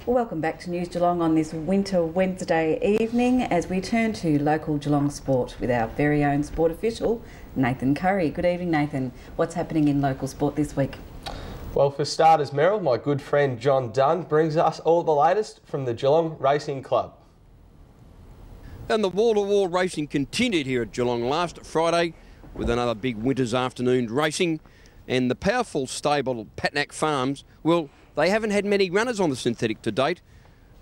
Welcome back to News Geelong on this winter Wednesday evening as we turn to local Geelong sport with our very own sport official, Nathan Curry. Good evening, Nathan. What's happening in local sport this week? Well, for starters, Meryl, my good friend John Dunn brings us all the latest from the Geelong Racing Club. And the wall-to-wall racing continued here at Geelong last Friday with another big winter's afternoon racing. And the powerful stable Patnack Farms, well, they haven't had many runners on the synthetic to date,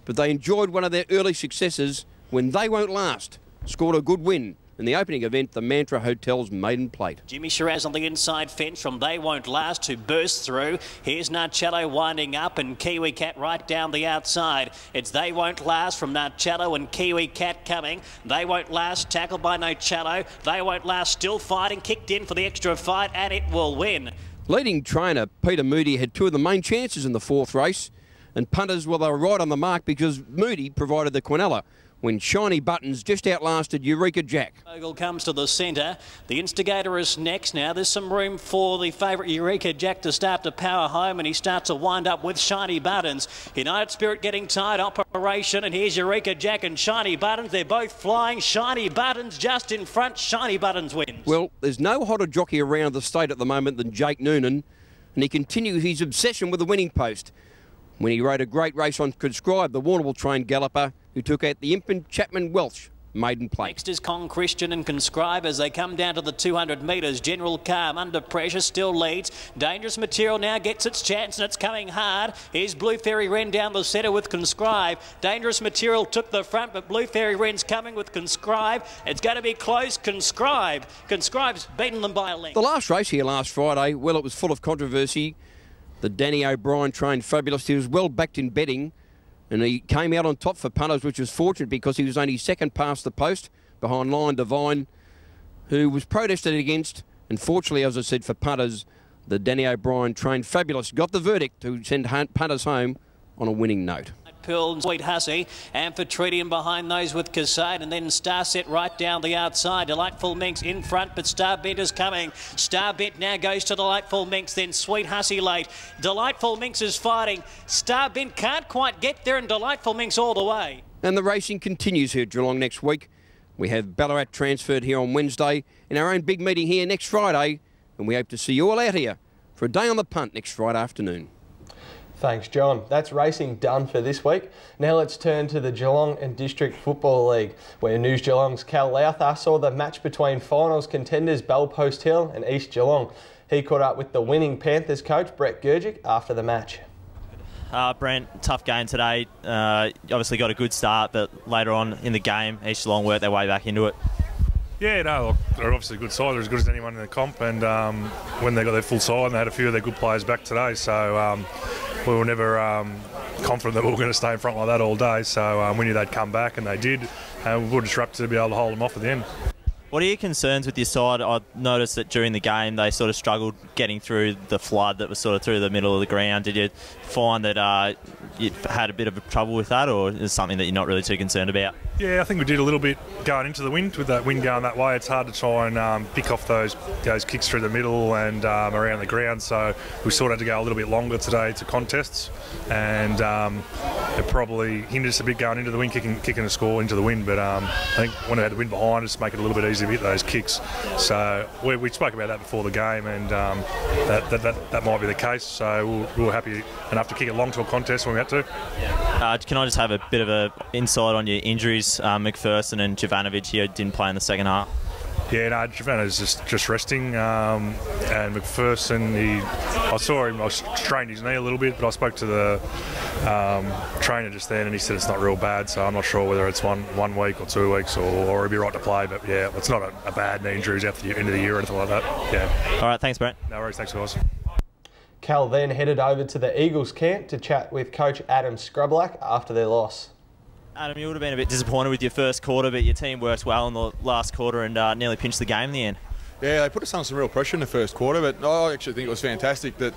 but they enjoyed one of their early successes when They Won't Last scored a good win in the opening event, the Mantra Hotel's maiden plate. Jimmy Shiraz on the inside fence from They Won't Last to burst through. Here's Narcello winding up and Kiwi Cat right down the outside. It's They Won't Last from Narcello and Kiwi Cat coming. They Won't Last tackled by Narcello. They Won't Last still fighting, kicked in for the extra fight and it will win. Leading trainer Peter Moody had two of the main chances in the fourth race, and punters, well, they were right on the mark because Moody provided the quinella when Shiny Buttons just outlasted Eureka Jack. Ogle comes to the centre. The Instigator is next now. There's some room for the favourite Eureka Jack to start to power home, and he starts to wind up with Shiny Buttons. United Spirit getting tight, operation, and here's Eureka Jack and Shiny Buttons. They're both flying. Shiny Buttons just in front. Shiny Buttons wins. Well, there's no hotter jockey around the state at the moment than Jake Noonan, and he continues his obsession with the winning post when he rode a great race on Conscribe, the Warrnambool-trained galloper who took out the Impin Chapman Welsh maiden plate. Next is Con Christian and Conscribe as they come down to the 200 metres. General Calm under pressure still leads. Dangerous Material now gets its chance and it's coming hard. Here's Blue Fairy Wren down the centre with Conscribe. Dangerous Material took the front, but Blue Fairy Wren's coming with Conscribe. It's going to be close. Conscribe's beaten them by a length. The last race here last Friday, well, it was full of controversy. The Danny O'Brien trained Fabulous. He was well backed in betting, and he came out on top for punters, which was fortunate because he was only second past the post behind Lion Divine, who was protested against. And fortunately, as I said, for punters, the Danny O'Brien trained Fabulous got the verdict to send punters home on a winning note. Pearl and Sweet Hussy, Amphitritium behind those with Cascade, and then Starset right down the outside. Delightful Minx in front, but Starbent is coming. Starbent now goes to Delightful Minx, then Sweet Hussy late. Delightful Minx is fighting. Starbent can't quite get there, and Delightful Minx all the way. And the racing continues here at Geelong next week. We have Ballarat transferred here on Wednesday, and our own big meeting here next Friday, and we hope to see you all out here for a day on the punt next Friday afternoon. Thanks, John. That's racing done for this week. Now let's turn to the Geelong and District Football League, where News Geelong's Cal Lowther saw the match between finals contenders Bellpost Hill and East Geelong. He caught up with the winning Panthers coach, Brett Gurgic, after the match. Brent, tough game today. Obviously got a good start, but later on in the game, East Geelong worked their way back into it. Yeah, no, look, they're obviously a good side. They're as good as anyone in the comp, and when they got their full side, and they had a few of their good players back today, so we were never confident that we were going to stay in front like that all day, so we knew they'd come back, and they did, and we were disrupted to be able to hold them off at the end. What are your concerns with your side? I noticed that during the game they sort of struggled getting through the flood that was sort of through the middle of the ground. Did you find that you had a bit of trouble with that, or is it something that you're not really too concerned about? Yeah, I think we did a little bit going into the wind. With that wind going that way, it's hard to try and pick off those kicks through the middle and around the ground, so we sort of had to go a little bit longer today to contests, and it probably hindered us a bit going into the wind, kicking a score into the wind, but I think when we had the wind behind us, make it a little bit easier to hit those kicks. So we spoke about that before the game, and that might be the case, so we were happy enough to kick it long to a contest when we had to. Can I just have a bit of an insight on your injuries? McPherson and Jovanovic here didn't play in the second half. Yeah, no, Jovano's just resting, and McPherson, I saw him, I strained his knee a little bit, but I spoke to the trainer just then, and he said it's not real bad, so I'm not sure whether it's one week or 2 weeks or he'll be right to play, but yeah, it's not a bad knee injury at the end of the year or anything like that. Yeah. All right, thanks, Brent. No worries, thanks guys. Cal then headed over to the Eagles camp to chat with coach Adam Scrublack after their loss. Adam, you would have been a bit disappointed with your first quarter, but your team worked well in the last quarter and nearly pinched the game in the end. Yeah, they put us under some real pressure in the first quarter, but I actually think it was fantastic that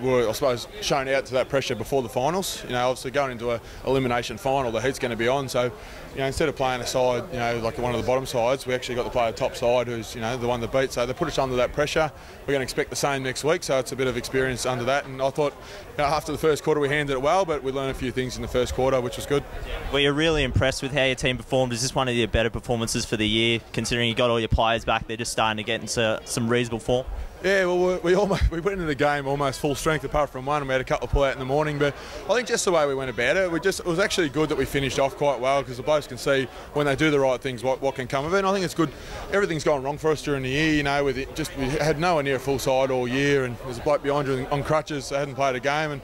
we were, I suppose, shown out to that pressure before the finals. You know, obviously going into an elimination final, the heat's going to be on. So, you know, instead of playing a side, you know, like one of the bottom sides, we actually got to play a top side who's, you know, the one that beat. So they put us under that pressure. We're going to expect the same next week, so it's a bit of experience under that. And I thought, you know, after the first quarter we handled it well, but we learned a few things in the first quarter, which was good. Were you really impressed with how your team performed? Is this one of your better performances for the year, considering you got all your players back? They're just starting to get into some reasonable form. Yeah, well, we went into the game almost full strength apart from one, and we had a couple of pull out in the morning, but I think just the way we went about it, it was actually good that we finished off quite well, because the blokes can see when they do the right things what can come of it. And I think it's good. Everything's gone wrong for us during the year, you know, with it, just we had nowhere near a full side all year, and there's a bloke behind you on crutches that hadn't played a game, and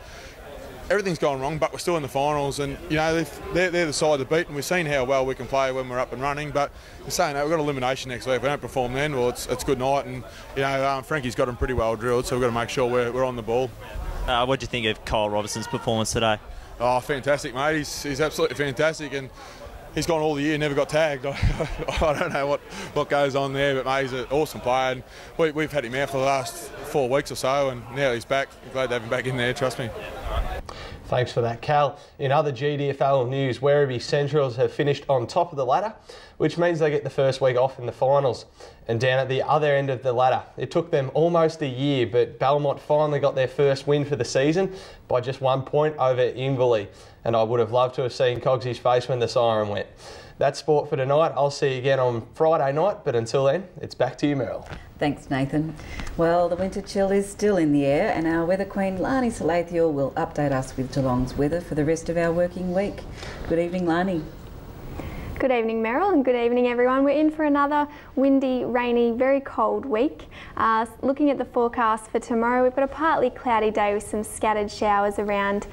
everything's gone wrong, but we're still in the finals, and you know they're the side to beat, and we've seen how well we can play when we're up and running. But in saying that, we've got elimination next week. If we don't perform then, well, it's good night, and you know Frankie's got them pretty well drilled, so we've got to make sure we're on the ball. What do you think of Kyle Robertson's performance today? Oh, fantastic, mate. He's absolutely fantastic, and he's gone all the year, never got tagged. I don't know what goes on there, but mate, he's an awesome player, and we've had him out for the last 4 weeks or so, and now he's back. I'm glad to have him back in there, trust me. Thanks for that, Cal. In other GDFL news, Werribee Centrals have finished on top of the ladder, which means they get the first week off in the finals. And down at the other end of the ladder, it took them almost a year, but Belmont finally got their first win for the season by just 1 point over Inverleigh. And I would have loved to have seen Cogsy's face when the siren went. That's sport for tonight. I'll see you again on Friday night, but until then, it's back to you, Meryl. Thanks, Nathan. Well, the winter chill is still in the air, and our weather queen, Lani Salathiel, will update us with Geelong's weather for the rest of our working week. Good evening, Lani. Good evening, Meryl, and good evening, everyone. We're in for another windy, rainy, very cold week. Looking at the forecast for tomorrow, we've got a partly cloudy day with some scattered showers around.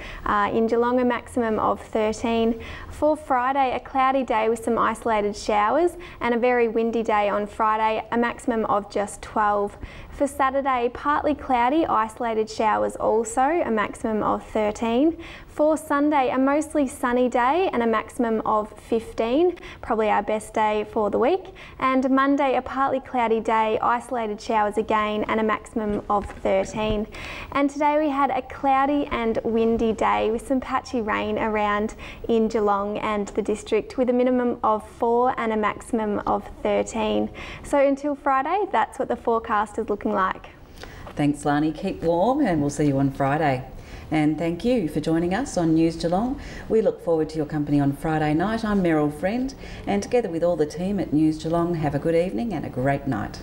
In Geelong, a maximum of 13. For Friday, a cloudy day with some isolated showers, and a very windy day on Friday, a maximum of just 12. For Saturday, partly cloudy, isolated showers also, a maximum of 13. For Sunday, a mostly sunny day and a maximum of 15, probably our best day for the week. And Monday, a partly cloudy day, isolated showers again, and a maximum of 13. And today we had a cloudy and windy day with some patchy rain around in Geelong and the district, with a minimum of 4 and a maximum of 13. So until Friday, that's what the forecast is looking like. Thanks, Lani. Keep warm, and we'll see you on Friday. And thank you for joining us on News Geelong. We look forward to your company on Friday night. I'm Meryl Friend, and together with all the team at News Geelong, have a good evening and a great night.